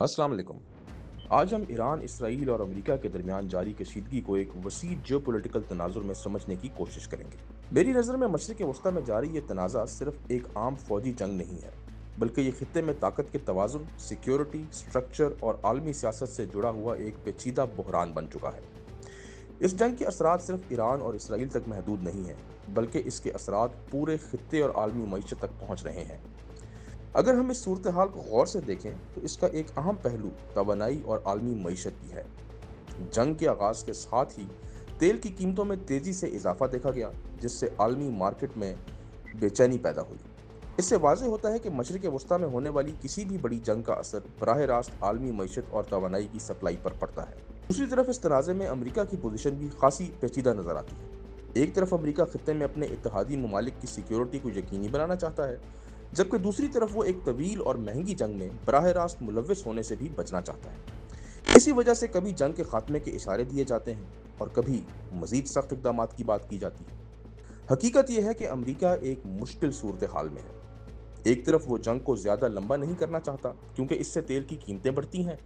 अस्सलाम वालेकुम। आज हम ईरान, इसराइल और अमेरिका के दरमियान जारी कशीदगी को एक वसी जियोपॉलिटिकल तनाजुर में समझने की कोशिश करेंगे। मेरी नज़र में मशरिक़ वस्ता में जारी ये तनाज़ा सिर्फ एक आम फौजी जंग नहीं है, बल्कि ये खित्ते में ताकत के तवाज़ुन, सिक्योरिटी, स्ट्रक्चर और आलमी सियासत से जुड़ा हुआ एक पेचीदा बहरान बन चुका है। इस जंग के असरात सिर्फ ईरान और इसराइल तक महदूद नहीं हैं, बल्कि इसके असरात पूरे खित्ते और आलमी मईशत तक पहुँच रहे हैं। अगर हम इस सूरत हाल को गौर से देखें तो इसका एक अहम पहलू तवानाई और आलमी मईशत भी है। जंग के आगाज के साथ ही तेल की कीमतों में तेजी से इजाफा देखा गया, जिससे आलमी मार्केट में बेचैनी पैदा हुई। इससे वाज़ेह होता है कि मशरिक़ वस्ता में होने वाली किसी भी बड़ी जंग का असर बराह रास्त आलमी मईशत और तवानाई की सप्लाई पर पड़ता है। दूसरी तरफ इस तनाज़े में अमरीका की पोजीशन भी खासी पेचीदा नजर आती है। एक तरफ अमरीका खित्ते में अपने इत्तेहादी ममालिक की सिक्योरिटी को यकीनी बनाना चाहता है, जबकि दूसरी तरफ वो एक तवील और महंगी जंग में बराह रास्त मुलव्वस होने से भी बचना चाहता है। इसी वजह से कभी जंग के खात्मे के इशारे दिए जाते हैं और कभी मजीद सख्त इकदाम की बात की जाती है। हकीकत यह है कि अमरीका एक मुश्किल सूरत हाल में है। एक तरफ वो जंग को ज़्यादा लंबा नहीं करना चाहता, क्योंकि इससे तेल की कीमतें बढ़ती हैं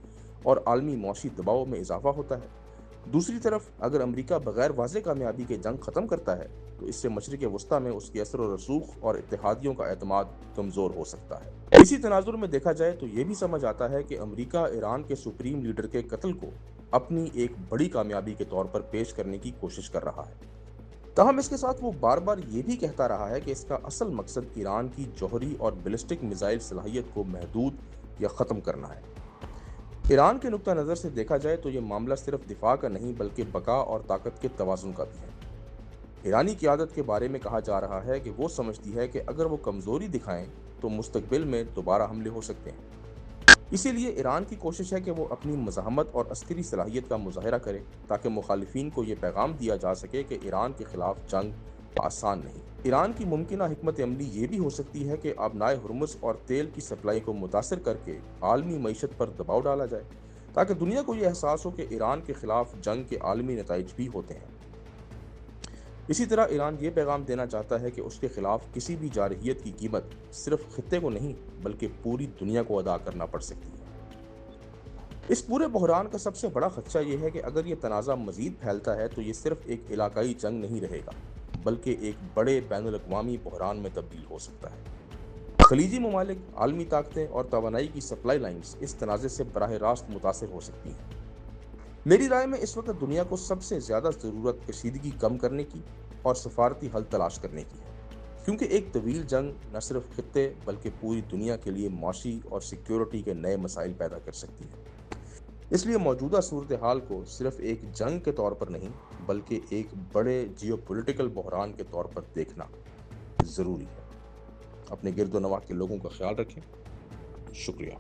और आलमी मौशी दबाव में इजाफा होता है। दूसरी तरफ अगर अमरीका बगैर वाज़ेह कामयाबी के जंग ख़त्म करता है तो इससे मशरिक़ वस्ता में उसके असर व रसूख और इत्तेहादियों का एतमाद कमज़ोर हो सकता है। इसी तनाजुर में देखा जाए तो ये भी समझ आता है कि अमरीका ईरान के सुप्रीम लीडर के कत्ल को अपनी एक बड़ी कामयाबी के तौर पर पेश करने की कोशिश कर रहा है। ताहम इसके साथ वो बार बार ये भी कहता रहा है कि इसका असल मकसद ईरान की जौहरी और बैलिस्टिक मिसाइल सलाहियत को महदूद या ख़त्म करना है। ईरान के नुक्ता नज़र से देखा जाए तो ये मामला सिर्फ दिफा का नहीं बल्कि बका और ताकत के तवाज़ुन का भी है। ईरानी क़यादत के बारे में कहा जा रहा है कि वो समझती है कि अगर वो कमज़ोरी दिखाएं तो मुस्तकबिल में दोबारा हमले हो सकते हैं। इसीलिए ईरान की कोशिश है कि वो अपनी मज़ाहमत और अस्करी सलाहियत का मुजाहरा करे, ताकि मुखालिफिन को ये पैगाम दिया जा सके कि ईरान के खिलाफ जंग आसान नहीं। ईरान की मुमकिना हिकमत अमली ये भी हो सकती है कि आबनाए हुर्मुज़ और तेल की सप्लाई को मुतासर करके आलमी मईशत पर दबाव डाला जाए, ताकि दुनिया को ये एहसास हो कि ईरान के खिलाफ जंग के आलमी नताइज भी होते हैं। इसी तरह ईरान ये पैगाम देना चाहता है कि उसके खिलाफ किसी भी जारहियत की कीमत सिर्फ खित्ते को नहीं बल्कि पूरी दुनिया को अदा करना पड़ सकती है। इस पूरे बहरान का सबसे बड़ा खदशा ये है कि अगर ये तनाज़ा मजीद फैलता है तो ये सिर्फ एक इलाकाई जंग नहीं रहेगा, बल्कि एक बड़े बैनुल-अक़वामी बहरान में तब्दील हो सकता है। खलीजी ममालिक, आलमी ताकतें और तवानाई की सप्लाई लाइन्स इस तनाज़े से बराह रास्त मुतासिर हो सकती हैं। मेरी राय में इस वक्त दुनिया को सबसे ज़्यादा ज़रूरत कशीदगी कम करने की और सफारती हल तलाश करने की है, क्योंकि एक तवील जंग न सिर्फ खित्ते बल्कि पूरी दुनिया के लिए मौशी और सिक्योरिटी के नए मसाइल पैदा कर सकती है। इसलिए मौजूदा सूरत हाल को सिर्फ एक जंग के तौर पर नहीं बल्कि एक बड़े जियोपॉलिटिकल बहरान के तौर पर देखना ज़रूरी है। अपने गिरदो नवाह के लोगों का ख्याल रखें। शुक्रिया।